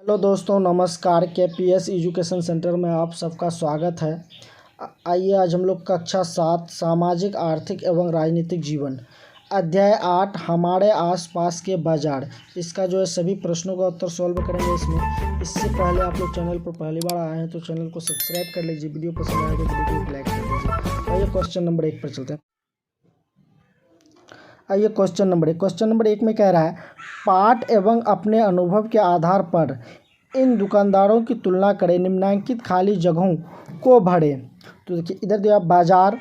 Hello दोस्तों, नमस्कार। KPS education centre में आप सबका स्वागत है। आइए आज हम लोग कक्षा 7 सामाजिक आर्थिक एवं राजनीतिक जीवन अध्याय 8 हमारे आसपास के बाजार, इसका जो है सभी प्रश्नों का उत्तर सॉल्व करेंगे इसमें। इससे पहले आप लोग चैनल पर पहली बार आए हैं तो चैनल को सब्सक्राइब कर लीजिए। वीडियो पसंद आए तो वीडियो को लाइक कर दीजिए। आइए क्वेश्चन नंबर 1 पर चलते हैं। आइए क्वेश्चन नंबर 1 में कह रहा है, पाठ एवं अपने अनुभव के आधार पर इन दुकानदारों की तुलना करें, निम्नलिखित खाली जगहों को भरें। तो देखिए इधर दिया बाजार,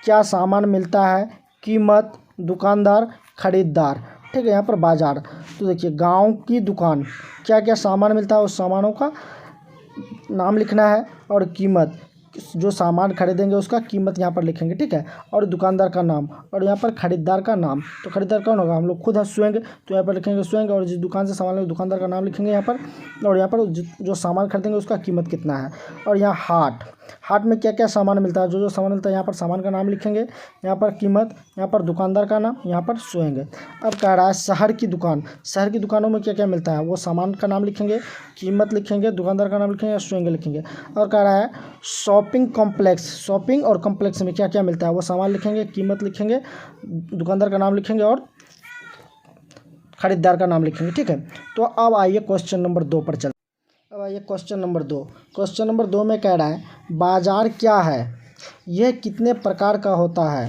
क्या सामान मिलता है, कीमत, दुकानदार, खरीदार। ठीक है, यहाँ पर बाजार। तो देखिए गांव की दुकान, क्या क्या सामान मिलता है उस सामानों का नाम लिखना है, और कीमत, जो सामान खरीदेंगे उसका कीमत यहाँ पर लिखेंगे। ठीक है, और दुकानदार का नाम, और यहाँ पर खरीदार का नाम। तो खरीदार कौन होगा, हम लोग खुद स्वयं, तो यहाँ पर लिखेंगे स्वयं, और जिस दुकान से सामान लेंगे दुकानदार का नाम लिखेंगे यहाँ पर, और यहाँ पर जो सामान खरीदेंगे उसका कीमत कितना है। और यहाँ हाट में क्या क्या सामान मिलता है, जो सामान मिलता है यहाँ पर सामान का नाम लिखेंगे, यहाँ पर कीमत, यहाँ पर दुकानदार का नाम, यहाँ पर स्वयं। अब कह रहा है शहर की दुकान, शहर की दुकानों में क्या क्या मिलता है, वो सामान का नाम लिखेंगे, कीमत लिखेंगे, दुकानदार का नाम लिखेंगे, स्वयं लिखेंगे। और कह रहा है शॉपिंग कॉम्प्लेक्स, शॉपिंग और कॉम्प्लेक्स में क्या क्या मिलता है, वो सामान लिखेंगे, कीमत लिखेंगे, दुकानदार का नाम लिखेंगे और खरीदार का नाम लिखेंगे। ठीक है, तो अब आइए क्वेश्चन नंबर 2 पर चलते। अब आइए क्वेश्चन नंबर 2 में कह रहा है, बाजार क्या है, यह कितने प्रकार का होता है।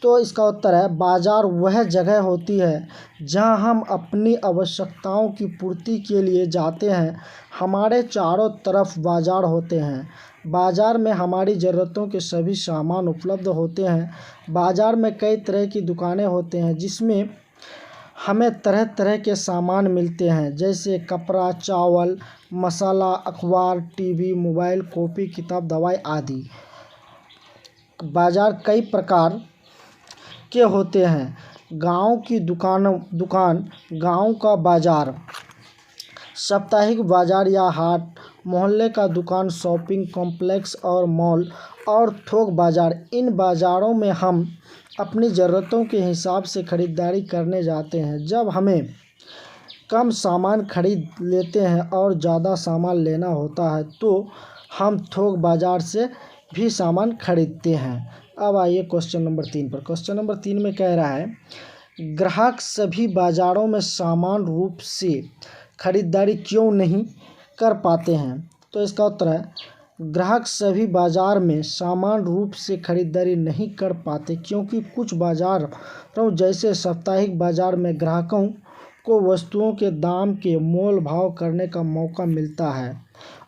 तो इसका उत्तर है, बाजार वह जगह होती है जहां हम अपनी आवश्यकताओं की पूर्ति के लिए जाते हैं। हमारे चारों तरफ बाजार होते हैं। बाजार में हमारी ज़रूरतों के सभी सामान उपलब्ध होते हैं। बाजार में कई तरह की दुकानें होते हैं जिसमें हमें तरह तरह के सामान मिलते हैं, जैसे कपड़ा, चावल, मसाला, अखबार, टीवी, मोबाइल, कॉपी, किताब, दवाई आदि। बाजार कई प्रकार के होते हैं। गांव की दुकान, गांव का बाजार, साप्ताहिक बाजार या हाट, मोहल्ले का दुकान, शॉपिंग कॉम्प्लेक्स और मॉल, और थोक बाजार। इन बाज़ारों में हम अपनी ज़रूरतों के हिसाब से ख़रीदारी करने जाते हैं। जब हमें कम सामान खरीद लेते हैं और ज़्यादा सामान लेना होता है तो हम थोक बाज़ार से भी सामान खरीदते हैं। अब आइए क्वेश्चन नंबर 3 पर। क्वेश्चन नंबर 3 में कह रहा है, ग्राहक सभी बाज़ारों में समान रूप से खरीदारी क्यों नहीं कर पाते हैं। तो इसका उत्तर है, ग्राहक सभी बाज़ार में समान रूप से खरीदारी नहीं कर पाते क्योंकि कुछ बाज़ारों जैसे साप्ताहिक बाज़ार में ग्राहकों को वस्तुओं के दाम के मोल भाव करने का मौका मिलता है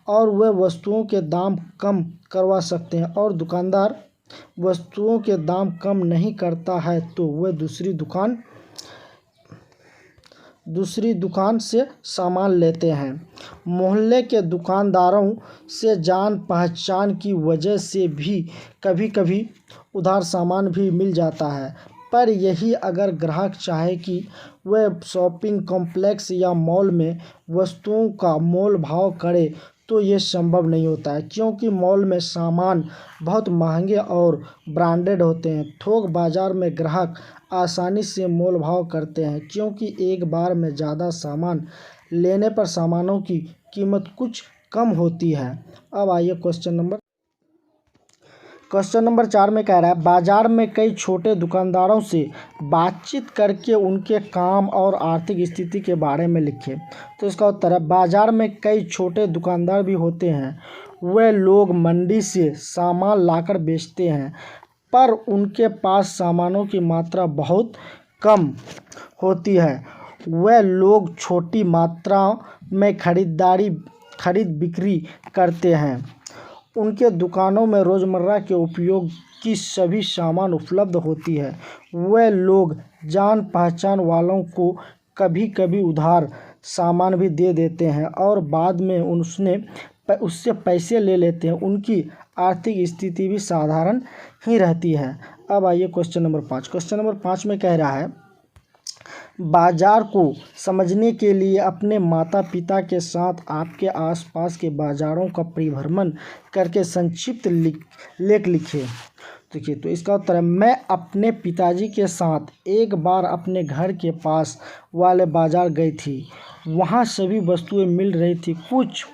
और वे वस्तुओं के दाम कम करवा सकते हैं, और दुकानदार वस्तुओं के दाम कम नहीं करता है तो वह दूसरी दुकान से सामान लेते हैं। मोहल्ले के दुकानदारों से जान पहचान की वजह से भी कभी कभी उधार सामान भी मिल जाता है, पर यही अगर ग्राहक चाहे कि वह शॉपिंग कॉम्प्लेक्स या मॉल में वस्तुओं का मोल भाव करे तो ये संभव नहीं होता है, क्योंकि मॉल में सामान बहुत महंगे और ब्रांडेड होते हैं। थोक बाज़ार में ग्राहक आसानी से मोल भाव करते हैं क्योंकि एक बार में ज़्यादा सामान लेने पर सामानों की कीमत कुछ कम होती है। अब आइए क्वेश्चन नंबर 4 में कह रहा है, बाज़ार में कई छोटे दुकानदारों से बातचीत करके उनके काम और आर्थिक स्थिति के बारे में लिखें। तो इसका उत्तर है, बाज़ार में कई छोटे दुकानदार भी होते हैं। वे लोग मंडी से सामान लाकर बेचते हैं, पर उनके पास सामानों की मात्रा बहुत कम होती है। वे लोग छोटी मात्रा में खरीद बिक्री करते हैं। उनके दुकानों में रोज़मर्रा के उपयोग की सभी सामान उपलब्ध होती है। वे लोग जान पहचान वालों को कभी कभी उधार सामान भी दे देते हैं और बाद में उससे पैसे ले लेते हैं। उनकी आर्थिक स्थिति भी साधारण ही रहती है। अब आइए क्वेश्चन नंबर 5। क्वेश्चन नंबर 5 में कह रहा है, बाजार को समझने के लिए अपने माता पिता के साथ आपके आसपास के बाज़ारों का परिभ्रमण करके संक्षिप्त लेख लिखें। देखिए, तो इसका उत्तर है मैं अपने पिताजी के साथ एक बार अपने घर के पास वाले बाजार गई थी। वहाँ सभी वस्तुएं मिल रही थी। कुछ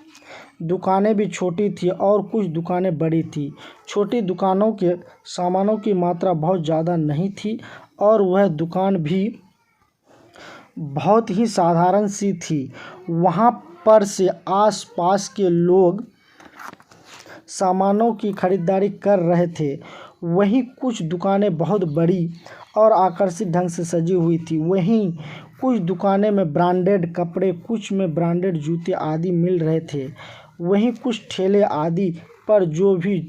दुकानें भी छोटी थी और कुछ दुकानें बड़ी थी। छोटी दुकानों के सामानों की मात्रा बहुत ज़्यादा नहीं थी और वह दुकान भी बहुत ही साधारण सी थी। वहाँ पर से आस-पास के लोग सामानों की खरीदारी कर रहे थे। वहीं कुछ दुकानें बहुत बड़ी और आकर्षक ढंग से सजी हुई थी। वहीं कुछ दुकानें में ब्रांडेड कपड़े, कुछ में ब्रांडेड जूते आदि मिल रहे थे। वहीं कुछ ठेले आदि पर जो भी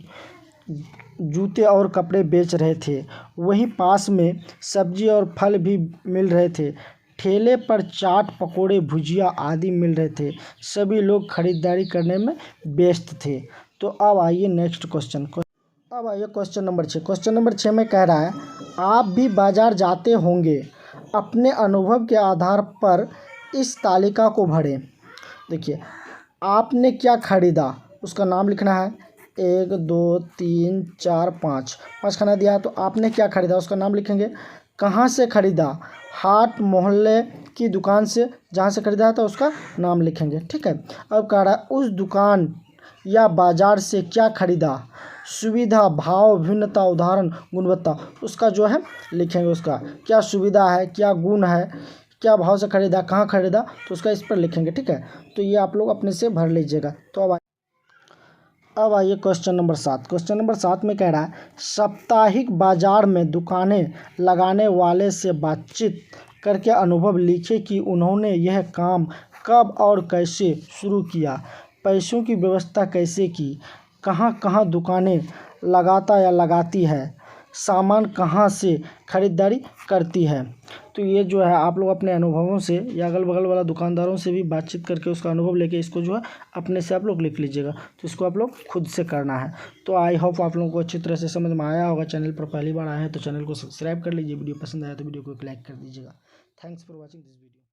जूते और कपड़े बेच रहे थे। वहीं पास में सब्जी और फल भी मिल रहे थे। ठेले पर चाट, पकोड़े, भुजिया आदि मिल रहे थे। सभी लोग खरीदारी करने में व्यस्त थे। तो अब आइए नेक्स्ट क्वेश्चन। अब आइए क्वेश्चन नंबर 6। क्वेश्चन नंबर 6 में कह रहा है आप भी बाजार जाते होंगे। अपने अनुभव के आधार पर इस तालिका को भरें। देखिए, आपने क्या खरीदा उसका नाम लिखना है। 1 2 3 4 5 खाना दिया है, तो आपने क्या खरीदा उसका नाम लिखेंगे। कहाँ से खरीदा, हाट मोहल्ले की दुकान से, जहाँ से खरीदा था उसका नाम लिखेंगे। ठीक है। अब कह रहा है उस दुकान या बाजार से क्या खरीदा। सुविधा, भाव, भिन्नता, उदाहरण, गुणवत्ता, उसका जो है लिखेंगे। उसका क्या सुविधा है, क्या गुण है, क्या भाव से खरीदा, कहाँ खरीदा, तो उसका इस पर लिखेंगे। ठीक है। तो ये आप लोग अपने से भर लीजिएगा। तो अब आइए क्वेश्चन नंबर 7। क्वेश्चन नंबर 7 में कह रहा है साप्ताहिक बाजार में दुकानें लगाने वाले से बातचीत करके अनुभव लिखें कि उन्होंने यह काम कब और कैसे शुरू किया, पैसों की व्यवस्था कैसे की, कहाँ कहाँ दुकानें लगाता या लगाती है, सामान कहाँ से खरीदारी करती है। तो ये जो है आप लोग अपने अनुभवों से या अगल बगल वाला दुकानदारों से भी बातचीत करके उसका अनुभव लेके इसको जो है अपने से आप लोग लिख लीजिएगा। तो इसको आप लोग खुद से करना है। तो आई होप आप लोगों को अच्छी तरह से समझ में आया होगा। चैनल पर पहली बार आए हैं तो चैनल को सब्सक्राइब कर लीजिए। वीडियो पसंद आया तो वीडियो को लाइक कर दीजिएगा। Thanks for watching this video.